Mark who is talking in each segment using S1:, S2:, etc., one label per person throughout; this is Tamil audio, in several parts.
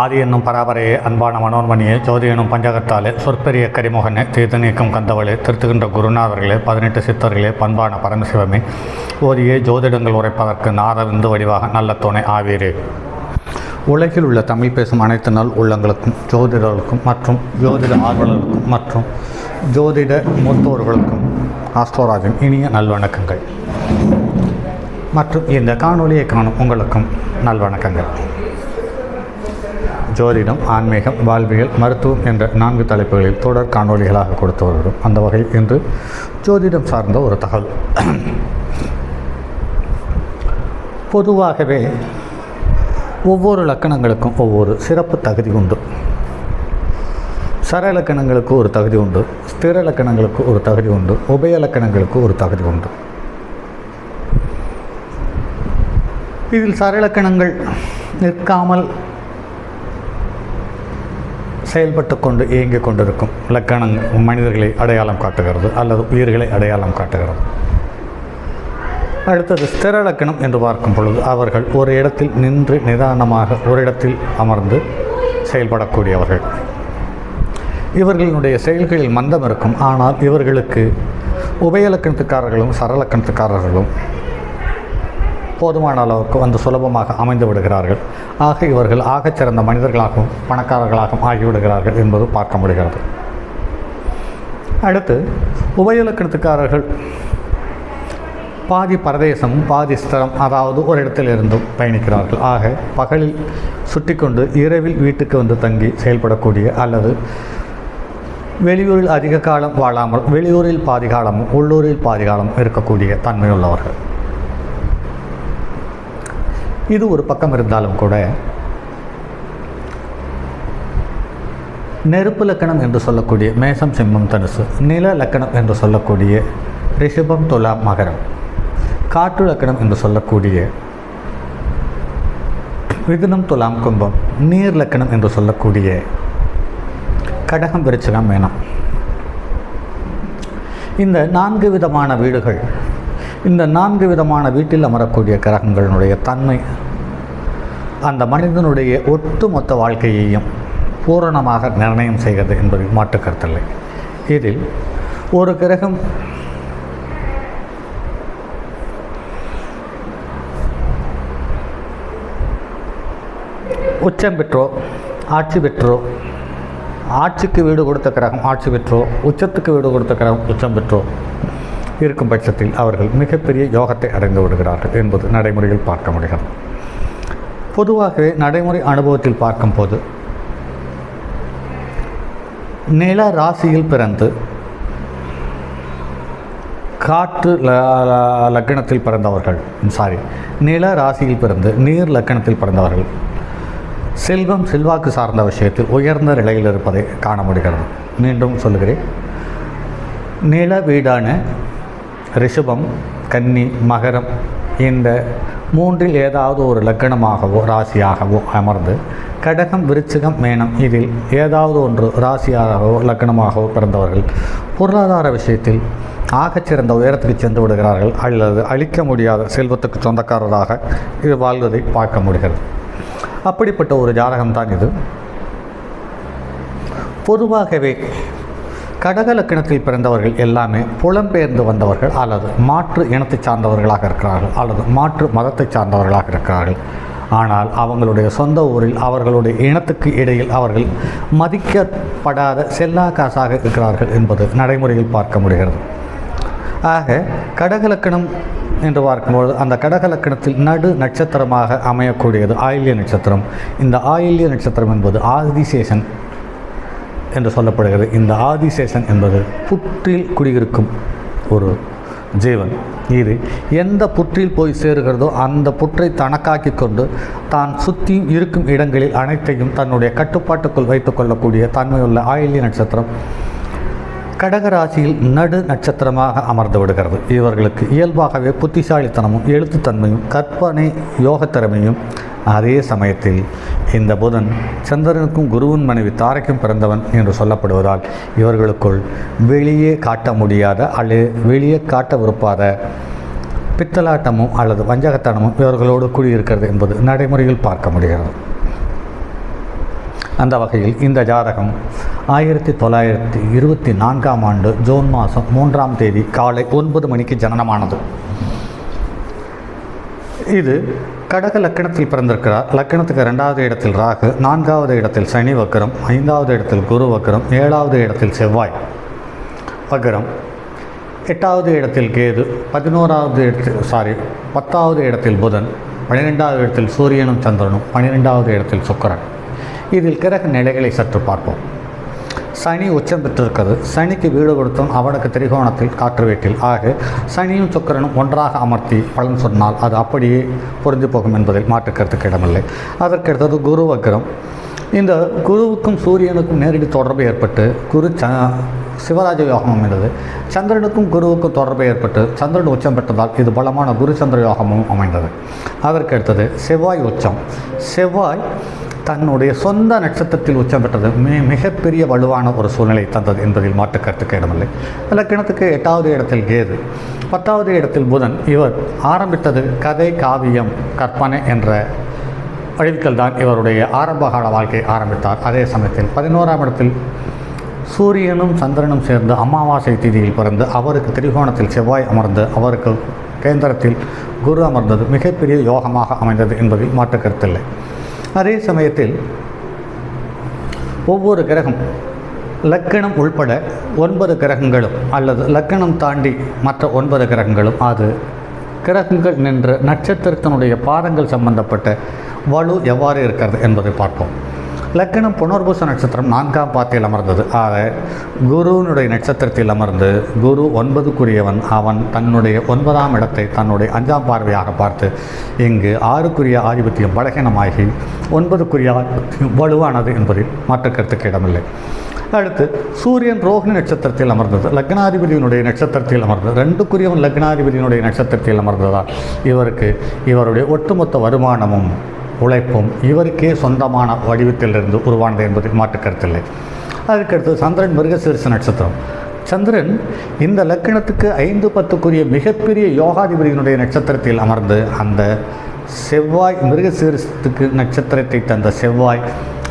S1: ஆதி என்னும் பராபரையே அன்பான மனோன்மணியே ஜோதி எனும் பஞ்சகத்தாலே சொற்பெரிய கரிமுகனே தீர்த்து நீக்கம் கந்தவளே திருத்துகின்ற குருநாதர்களே 18 சித்தர்களே பண்பான பரமசிவமே ஓதியே ஜோதிடங்கள் உரைப்பதற்கு நாத விந்து வடிவாக நல்ல துணை ஆவீரே. உலகில் உள்ள தமிழ் பேசும் அனைத்து நாள் உள்ளங்களுக்கும் ஜோதிடர்களுக்கும் மற்றும் ஜோதிட ஆர்வலர்களுக்கும் மற்றும் ஜோதிட மூத்தோர்களுக்கும் ஆஸ்ட்ரோராஜின் இனிய நல்வணக்கங்கள் மற்றும் இந்த காணொலியை காணும் உங்களுக்கும் நல்வணக்கங்கள். ஜோதிடம், ஆன்மீகம், வாழ்வியல், மருத்துவம் என்ற 4 தலைப்புகளில் தொடர் காணொலிகளாக கொடுத்து வருகிறோம். அந்த வகையில் இன்று ஜோதிடம் சார்ந்த ஒரு தகவல். பொதுவாகவே ஒவ்வொரு லக்கணங்களுக்கும் ஒவ்வொரு சிறப்பு தகுதி உண்டு. சர இலக்கணங்களுக்கு ஒரு தகுதி உண்டு, ஸ்திர இலக்கணங்களுக்கு ஒரு தகுதி உண்டு, உபய இலக்கணங்களுக்கு ஒரு தகுதி உண்டு. இதில் சர இலக்கணங்கள் நிற்காமல் செயல்பட்டு கொண்டு இயங்கிக் கொண்டிருக்கும் இலக்கணங்கள் மனிதர்களை அடையாளம் காட்டுகிறது அல்லது உயிர்களை அடையாளம் காட்டுகிறது. அடுத்தது ஸ்திர இலக்கணம் என்று பார்க்கும் பொழுது அவர்கள் ஒரு இடத்தில் நின்று நிதானமாக ஒரு இடத்தில் அமர்ந்து செயல்படக்கூடியவர்கள். இவர்களுடைய செயல்களில் மந்தம் இருக்கும். ஆனால் இவர்களுக்கு உபய இலக்கணத்துக்காரர்களும் சர இலக்கணத்துக்காரர்களும் போதுமான அளவுக்கு வந்து சுலபமாக அமைந்து விடுகிறார்கள். ஆக இவர்கள் ஆகச்சிறந்த மனிதர்களாகவும் பணக்காரர்களாகவும் ஆகிவிடுகிறார்கள் என்பது பார்க்க முடிகிறது. அடுத்து உபய இலக்கணத்துக்காரர்கள் பாதி பரதேசமும் பாதி ஸ்திரம், அதாவது ஒரு இடத்தில் இருந்தும் பயணிக்கிறார்கள். ஆக பகலில் சுற்றி கொண்டு இரவில் வீட்டுக்கு வந்து தங்கி செயல்படக்கூடிய அல்லது வெளியூரில் அதிக காலம் வாழாமல் வெளியூரில் பாதி காலமும் உள்ளூரில் பாதி காலமும் இருக்கக்கூடிய தன்மையுள்ளவர்கள். இது ஒரு பக்கம் இருந்தாலும் கூட நெருப்பு லக்கணம் என்று சொல்லக்கூடிய மேசம், சிம்மம், தனுசு, நில லக்கணம் என்று சொல்லக்கூடிய ரிஷபம், துலாம், மகரம், காற்று லக்கணம் என்று சொல்லக்கூடிய மிதுனம், துலாம், கும்பம், நீர் லக்கணம் என்று சொல்லக்கூடிய கடகம், விருச்சிகம், மீனம். இந்த 4 விதமான வீடுகள், இந்த 4 விதமான வீட்டில் அமரக்கூடிய கிரகங்களுடைய தன்மை அந்த மனிதனுடைய ஒட்டுமொத்த வாழ்க்கையையும் பூரணமாக நிர்ணயம் செய்கிறது என்பதில் மாற்று கருத்தில்லை. இதில் ஒரு கிரகம் உச்சம் பெற்றோ ஆட்சி பெற்றோ, ஆட்சிக்கு வீடு கொடுத்த கிரகம் ஆட்சி பெற்றோ, உச்சத்துக்கு வீடு கொடுத்த கிரகம் உச்சம் பெற்றோ இருக்கும் பட்சத்தில் அவர்கள் மிகப்பெரிய யோகத்தை அடைந்து விடுகிறார்கள் என்பது நடைமுறையில் பார்க்க முடிகிறது. பொதுவாகவே நடைமுறை அனுபவத்தில் பார்க்கும்போது நில ராசியில் பிறந்து காற்று லக்கணத்தில் பிறந்தவர்கள், நில ராசியில் பிறந்து நீர் லக்கணத்தில் பிறந்தவர்கள் செல்வம் செல்வாக்கு சார்ந்த விஷயத்தில் உயர்ந்த நிலையில் இருப்பதை காண முடிகிறது. மீண்டும் சொல்லுகிறேன், நில வீடான ரிஷபம், கன்னி, மகரம் இந்த 3இல் ஏதாவது ஒரு லக்கணமாகவோ ராசியாகவோ அமர்ந்து கடகம், விருச்சிகம், மீனம் இதில் ஏதாவது ஒன்று ராசியாகவோ லக்கணமாகவோ பிறந்தவர்கள் பொருளாதார விஷயத்தில் ஆகச்சிறந்த உயரத்துக்கு சென்று விடுகிறார்கள் அல்லது அழிக்க முடியாத செல்வத்துக்கு சொந்தக்காரராக இது வாழ்வதை பார்க்க முடிகிறது. அப்படிப்பட்ட ஒரு ஜாதகம்தான் இது. பொதுவாகவே கடக லக்கணத்தில் பிறந்தவர்கள் எல்லாமே புலம்பெயர்ந்து வந்தவர்கள் அல்லது மாற்று இனத்தை சார்ந்தவர்களாக இருக்கிறார்கள் அல்லது மாற்று மதத்தை சார்ந்தவர்களாக இருக்கிறார்கள். ஆனால் அவங்களுடைய சொந்த ஊரில் அவர்களுடைய இனத்துக்கு இடையில் அவர்கள் மதிக்கப்படாத செல்லா காசாக இருக்கிறார்கள் என்பது நடைமுறையில் பார்க்க முடிகிறது. ஆக கடக லக்கணம் என்று பார்க்கும்போது அந்த கடக லக்கணத்தில் நடு நட்சத்திரமாக அமையக்கூடியது ஆயில்ய நட்சத்திரம். இந்த ஆயில்ய நட்சத்திரம் என்பது ஆதிசேஷன் என்று சொல்லப்படுகிறது. இந்த ஆதிசேஷன் என்பது புற்றில் குடியிருக்கும் ஒரு ஜீவன். இது எந்த புற்றில் போய் சேருகிறதோ அந்த புற்றை தனக்காக்கி கொண்டு தான் சுற்றி இருக்கும் இடங்களில் அனைத்தையும் தன்னுடைய கட்டுப்பாட்டுக்குள் வைத்து கொள்ளக்கூடிய தன்மையுள்ள ஆயில்ய நட்சத்திரம் கடகராசியில் நடு நட்சத்திரமாக அமர்ந்து விடுகிறது. இவர்களுக்கு இயல்பாகவே புத்திசாலித்தனமும் எழுத்துத்தன்மையும் கற்பனை யோகத்திறமையும், அதே சமயத்தில் இந்த புதன் சந்திரனுக்கும் குருவின் மனைவி தாரைக்கும் பிறந்தவன் என்று சொல்லப்படுவதால் இவர்களுக்குள் வெளியே காட்ட முடியாத அல்லது வெளியே காட்ட விருப்பாத பித்தலாட்டமும் அல்லது வஞ்சகத்தனமும் இவர்களோடு கூடியிருக்கிறது என்பது நடைமுறையில் பார்க்க முடிகிறது. அந்த வகையில் இந்த ஜாதகம் 1924ஆம் ஆண்டு ஜூன் மாதம் 3ஆம் தேதி காலை 9 மணிக்கு ஜனனமானது. இது கடக லக்கணத்தில் பிறந்திருக்கிறார். லக்கணத்துக்கு 2வது இடத்தில் ராகு, 4வது இடத்தில் சனி வக்கரம், 5வது இடத்தில் குரு வக்கரம், 7வது இடத்தில் செவ்வாய் வக்கரம், 8வது இடத்தில் கேது, 10வது இடத்தில் புதன், 12வது இடத்தில் சூரியனும் சந்திரனும், 12வது இடத்தில் சுக்கிரன். இதில் கிரக நிலைகளை சற்று பார்ப்போம். சனி உச்சம் பெற்றிருக்கிறது. சனிக்கு வீடு கொடுத்தும் அவனுக்கு திரிகோணத்தில் காற்று வீட்டில். ஆக சனியும் சுக்கிரனும் ஒன்றாக அமர்த்தி பலன் சொன்னால் அது அப்படியே பொருந்தி போகும் என்பதில் மாற்றுக்கருத்துக்கு இடமில்லை. அதற்கடுத்தது குரு வக்கரம். இந்த குருவுக்கும் சூரியனுக்கும் நேரடி தொடர்பு ஏற்பட்டு குரு சிவராஜ யோகம் அமைந்தது. சந்திரனுக்கும் குருவுக்கும் தொடர்பு ஏற்பட்டு சந்திரன் உச்சம் பெற்றதால் இது பலமான குரு சந்திர யோகமும் அமைந்தது. அதற்கடுத்தது செவ்வாய் உச்சம். செவ்வாய் தன்னுடைய சொந்த நட்சத்திரத்தில் உச்சம் பெற்றது மிகப்பெரிய வலுவான ஒரு சூழ்நிலை தந்தது என்பதில் மாற்றுக்கருத்துக்கு இடமில்லை. இலக்கணத்துக்கு 8வது இடத்தில் கேது, 10வது இடத்தில் புதன். இவர் ஆரம்பித்தது கதை, காவியம், கற்பனை என்ற வடிவத்தில் தான் இவருடைய ஆரம்பகால வாழ்க்கையை ஆரம்பித்தார். அதே சமயத்தில் 11ஆம் இடத்தில் சூரியனும் சந்திரனும் சேர்ந்து அமாவாசை திதியில் பிறந்து அவருக்கு திரிகோணத்தில் செவ்வாய் அமர்ந்து அவருக்கு கேந்திரத்தில் குரு அமர்ந்தது மிகப்பெரிய யோகமாக அமைந்தது என்பதில் மாற்றுக்கருத்தில்லை. அதே சமயத்தில் ஒவ்வொரு கிரகம் லக்கணம் உள்பட 9 கிரகங்களும் அல்லது லக்கணம் தாண்டி மற்ற 9 கிரகங்களும் அது கிரகங்கள் நின்ற நட்சத்திரத்தினுடைய பாதங்கள் சம்பந்தப்பட்ட வலு எவ்வாறு இருக்கிறது என்பதை பார்ப்போம். லக்கணம் புனர்பூச நட்சத்திரம் 4ஆம் பாதத்தில் அமர்ந்தது. ஆக குருவினுடைய நட்சத்திரத்தில் அமர்ந்து குரு 9க்குரியவன். அவன் தன்னுடைய 9ஆம் இடத்தை தன்னுடைய 5ஆம் பார்வையாக பார்த்து இங்கு 6க்குரிய ஆதிபத்தியம் பலகீனமாகி 9க்குரிய வலுவானது என்பதில் மாற்றுக்கருத்துக்கு இடமில்லை. அடுத்து சூரியன் ரோகிணி நட்சத்திரத்தில் அமர்ந்தது. லக்னாதிபதியினுடைய நட்சத்திரத்தில் அமர்ந்தது. 2க்குரியவன் லக்னாதிபதியினுடைய நட்சத்திரத்தில் அமர்ந்ததால் இவருக்கு இவருடைய ஒட்டுமொத்த வருமானமும் உழைப்பும் இவருக்கே சொந்தமான வடிவத்திலிருந்து உருவானது என்பதில் மாற்றுக்கருத்தில்லை. அதுக்கடுத்து சந்திரன் மிருகசீரிஷ நட்சத்திரம். சந்திரன் இந்த லக்கணத்துக்கு 5, 10க்குரிய மிகப்பெரிய யோகாதிபதியினுடைய நட்சத்திரத்தில் அமர்ந்து அந்த செவ்வாய் மிருகசீரிஷத்துக்கு நட்சத்திரத்தை தந்த செவ்வாய்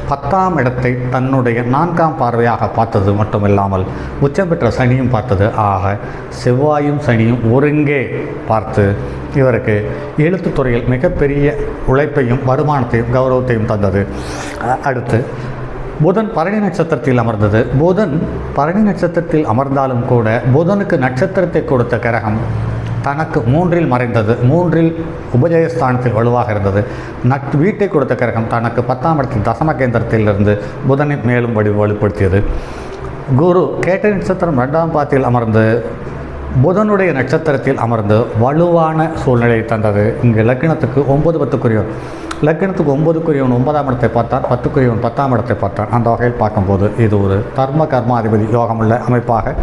S1: 10ஆம் இடத்தை தன்னுடைய 4ஆம் பார்வையாக பார்த்தது மட்டுமில்லாமல் உச்சம் பெற்ற சனியும் பார்த்தது. ஆக செவ்வாயும் சனியும் ஒருங்கே பார்த்து இவருக்கு எழுத்துத்துறையில் மிகப்பெரிய உழைப்பையும் வருமானத்தையும் கௌரவத்தையும் தந்தது. அடுத்து புதன் பரணி நட்சத்திரத்தில் அமர்ந்தது. புதன் பரணி நட்சத்திரத்தில் அமர்ந்தாலும் கூட புதனுக்கு நட்சத்திரத்தை கொடுத்த கிரகம் தனக்கு 3இல் மறைந்தது. 3இல் உபஜயஸ்தானத்தில் வலுவாக இருந்தது. வீட்டை கொடுத்த கிரகம் தனக்கு 10ஆம் இடத்தில் தசம கேந்திரத்திலிருந்து புதனை மேலும் வலுப்படுத்தியது. குரு கேட்டை நட்சத்திரம் 2ஆம் பாதத்தில் அமர்ந்து புதனுடைய நட்சத்திரத்தில் அமர்ந்து வலுவான சூழ்நிலையை தந்தது. இங்கு லக்னத்துக்கு 9, 10க்குரியவன். லக்னத்துக்கு 9க்குரியவன் 9ஆம் இடத்தை பார்த்தான், 10க்குரியவன் 10ஆம் இடத்தை பார்த்தான். அந்த வகையில் பார்க்கும்போது இது ஒரு தர்ம கர்மாதிபதி யோகமுள்ள அமைப்பாக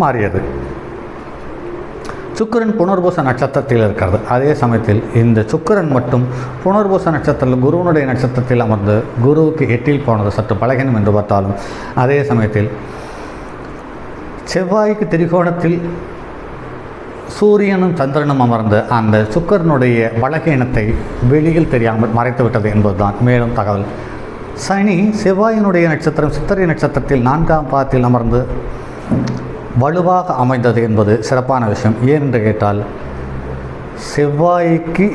S1: மாறியது. சுக்கிரன் புனர்பூச நட்சத்திரத்தில் இருக்கிறது. அதே சமயத்தில் இந்த சுக்கிரன் மட்டும் புனர்பூச நட்சத்திரத்தில் குருவனுடைய நட்சத்திரத்தில் அமர்ந்து குருவுக்கு 8இல் போனது சற்று பலகீனம் என்று பார்த்தாலும் அதே சமயத்தில் செவ்வாய்க்கு திரிகோணத்தில் சூரியனும் சந்திரனும் அமர்ந்து அந்த சுக்கிரனுடைய பலகீனத்தை வெளியில் தெரியாமல் மறைத்துவிட்டது என்பதுதான் மேலும் தகவல். சனி செவ்வாயினுடைய நட்சத்திரம் சித்திரை நட்சத்திரத்தில் 4ஆம் பாதத்தில் அமர்ந்து வலுவாக அமைந்தது என்பது சிறப்பான விஷயம். ஏனென்று கேட்டால் செவ்வாய்க்கு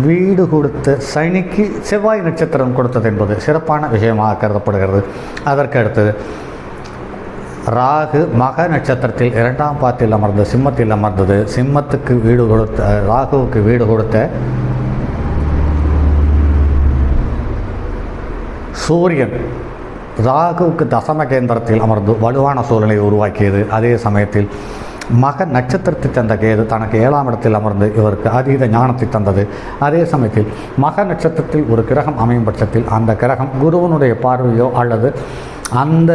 S1: வீடு கொடுத்த சனிக்கு செவ்வாய் நட்சத்திரம் கொடுத்தது என்பது சிறப்பான விஷயமாக கருதப்படுகிறது. அதற்கு அடுத்து ராகு மக நட்சத்திரத்தில் 2ஆம் பாதத்தில் அமர்ந்து சிம்மத்தில் அமர்ந்தது. சிம்மத்துக்கு வீடு கொடுத்த ராகுவுக்கு வீடு கொடுத்த சூரியன் ராகுவுக்கு தசம கேந்திரத்தில் அமர்ந்து வலுவான சூழ்நிலையை உருவாக்கியது. அதே சமயத்தில் மக நட்சத்திரத்தை தந்த கேது தனக்கு 7ஆம் இடத்தில் அமர்ந்து இவருக்கு அதீத ஞானத்தை தந்தது. அதே சமயத்தில் மக நட்சத்திரத்தில் ஒரு கிரகம் அமையும் பட்சத்தில் அந்த கிரகம் குருவனுடைய பார்வையோ அல்லது அந்த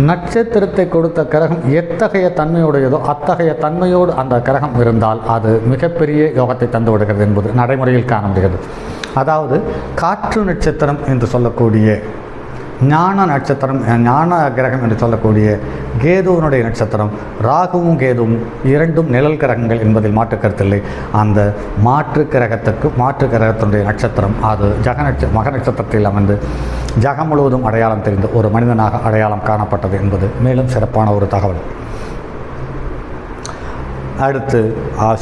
S1: நட்சத்திரத்தை கொடுத்த கிரகம் எத்தகைய தன்மையுடையதோ அத்தகைய தன்மையோடு அந்த கிரகம் இருந்தால் அது மிகப்பெரிய யோகத்தை தந்து விடுகிறது என்பது நடைமுறையில் காண முடிகிறது. அதாவது காற்று நட்சத்திரம் என்று சொல்லக்கூடிய ஞான நட்சத்திரம், ஞான கிரகம் என்று சொல்லக்கூடிய கேதுவனுடைய நட்சத்திரம், ராகுவும் கேதுவும் இரண்டும் நிழல் கிரகங்கள் என்பதில் மாற்று கருத்தில்லை. அந்த மாற்று கிரகத்தினுடைய நட்சத்திரம் அது மக நட்சத்திரத்தில் அமர்ந்து ஜகம் முழுவதும் அடையாளம் தெரிந்து ஒரு மனிதனாக அடையாளம் காணப்பட்டது என்பது மேலும் சிறப்பான ஒரு தகவல். அடுத்து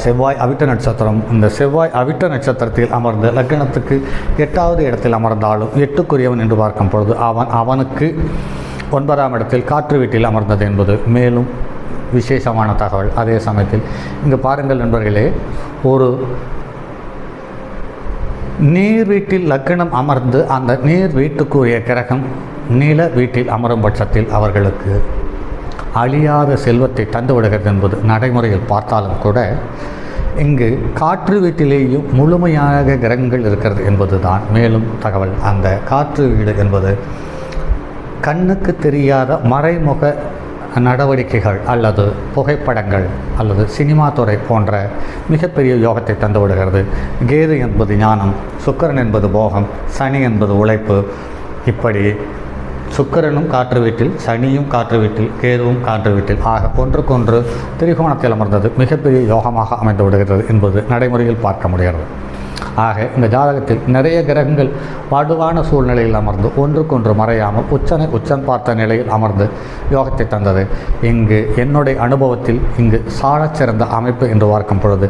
S1: செவ்வாய் அவிட்ட நட்சத்திரம். இந்த செவ்வாய் அவிட்ட நட்சத்திரத்தில் அமர்ந்து லக்னத்துக்கு 8வது இடத்தில் அமர்ந்தாலும் 8க்குரியவன் என்று பார்க்கும் பொழுது அவனுக்கு 9ஆம் இடத்தில் காற்று வீட்டில் அமர்ந்தது என்பது மேலும் விசேஷமான தகவல். அதே சமயத்தில் இங்கு பாருங்கள் நண்பர்களே, ஒரு நீர் வீட்டில் லக்னம் அமர்ந்து அந்த நீர் வீட்டுக்குரிய கிரகம் நில வீட்டில் அமரும் பட்சத்தில் அவர்களுக்கு அழியாத செல்வத்தை தந்து விடுகிறது என்பது நடைமுறையில் பார்த்தாலும் கூட இங்கு காற்று வீட்டிலேயும் முழுமையாக கிரகங்கள் இருக்கிறது என்பது தான் மேலும் தகவல். அந்த காற்று வீடு என்பது கண்ணுக்கு தெரியாத மறைமுக நடவடிக்கைகள் அல்லது புகைப்படங்கள் அல்லது சினிமா துறை போன்ற மிகப்பெரிய யோகத்தை தந்து விடுகிறது. கேது என்பது ஞானம், சுக்கிரன் என்பது போகம், சனி என்பது உழைப்பு. இப்படி சுக்கிரனும் காற்று வீட்டில், சனியும் காற்று வீட்டில், கேதுவும் காற்று வீட்டில் ஆக ஒன்றுக்கொன்று திரிகோணத்தில் அமர்ந்தது மிகப்பெரிய யோகமாக அமைந்து விடுகிறது என்பது நடைமுறையில் பார்க்க முடிகிறது. ஆக இந்த ஜாதகத்தில் நிறைய கிரகங்கள் வலுவான சூழ்நிலையில் அமர்ந்து ஒன்றுக்கொன்று மறையாமல் உச்சம் பார்த்த நிலையில் அமர்ந்து யோகத்தை தந்தது. இங்கு என்னுடைய அனுபவத்தில் இங்கு சாலச்சிறந்த அமைப்பு என்று பார்க்கும் பொழுது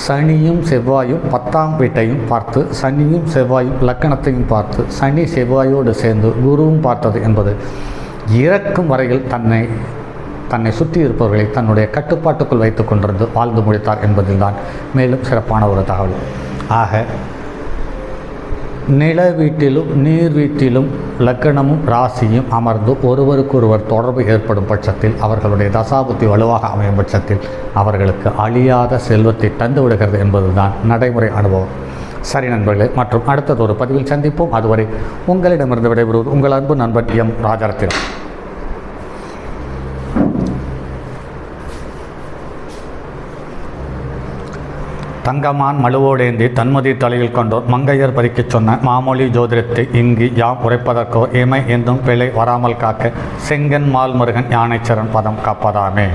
S1: சனியும் செவ்வாயும் 10ஆம் வீட்டையும் பார்த்து, சனியும் செவ்வாயும் லக்கணத்தையும் பார்த்து, சனி செவ்வாயோடு சேர்ந்து குருவும் பார்த்தது என்பது இறக்கும் வரையில் தன்னை சுற்றி இருப்பவர்களை தன்னுடைய கட்டுப்பாட்டுக்குள் வைத்து கொண்டிருந்து வாழ்ந்து முடித்தார் என்பதில் தான் மேலும் சிறப்பான ஒரு தகவல். ஆக நில வீட்டிலும் நீர் வீட்டிலும் லக்கணமும் ராசியும் அமர்ந்து ஒருவருக்கொருவர் தொடர்பு ஏற்படும் பட்சத்தில், அவர்களுடைய தசாபுத்தி வலுவாக அமையும் பட்சத்தில் அவர்களுக்கு அழியாத செல்வத்தை தந்து விடுகிறது என்பதுதான் நடைமுறை அனுபவம். சரி நண்பர்களே, மற்றும் அடுத்தது ஒரு பதிவில் சந்திப்போம். அதுவரை உங்களிடமிருந்து விடைபெறுவது உங்கள் அன்பு நண்பன் எம் ராஜரத்தினம். தங்கமான் மழுவோடேந்தி தன்மதி தலையில் கொண்டோர் மங்கையர் பறிக்கச் சொன்ன மாமொழி ஜோதிடத்தை இங்கு யாம் உரைப்பதற்கோ இமை என்றும் பிழை வராமல் காக்க செங்கன் மால் முருகன் யானைச்சரன் பதம் காப்பதாமே.